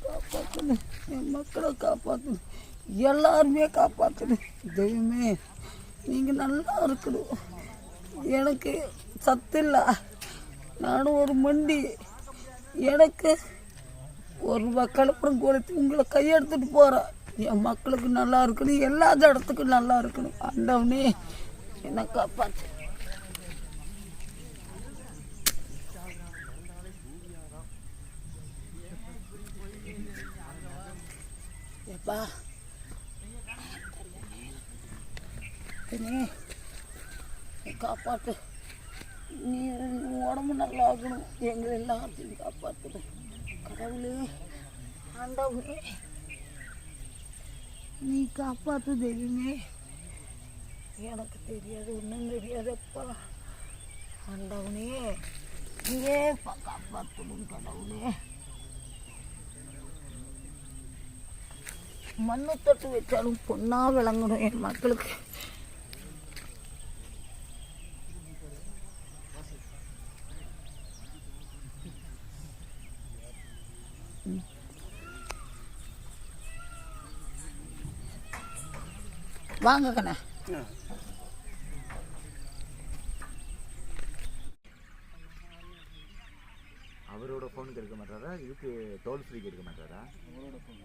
காப்பாற்றணும், என் மக்களை காப்பாற்றணும், எல்லாருமே காப்பாற்றணும். தெய்வமே நீங்கள் நல்லா இருக்கணும். எனக்கு சத்து இல்லை, நானும் ஒரு மண்டி. எனக்கு ஒரு கலப்படம் கொடுத்து உங்களை கையெடுத்துட்டு போகிறேன். என் மக்களுக்கு நல்லா இருக்கணும், எல்லா இடத்துக்கும் நல்லா இருக்கணும். ஆண்டவனே என்னை காப்பாற்று. எப்பா காப்பாற்று. நீ உடம்பு நல்லா ஆகணும், எங்களை எல்லாத்தையும் காப்பாற்றணும். கடவுளே ஆண்டவனே நீ காப்பாற்று. தெய்வமே எனக்கு தெரியாது, ஒன்றும் தெரியாதப்பா. ஆண்டவனே நீயே காப்பாற்றணும். கடவுளே மண்ணு தொட்டு வச்சாலும் பொண்ணா விளங்கணும் என் மக்களுக்கு. வாங்க கண்ணா. அவரோட ஃபோனுக்கு இருக்க மாட்டாரா? இதுக்கு டோல் ஃப்ரீக்கு இருக்க மாட்டாரா? அவரோட ஃபோன்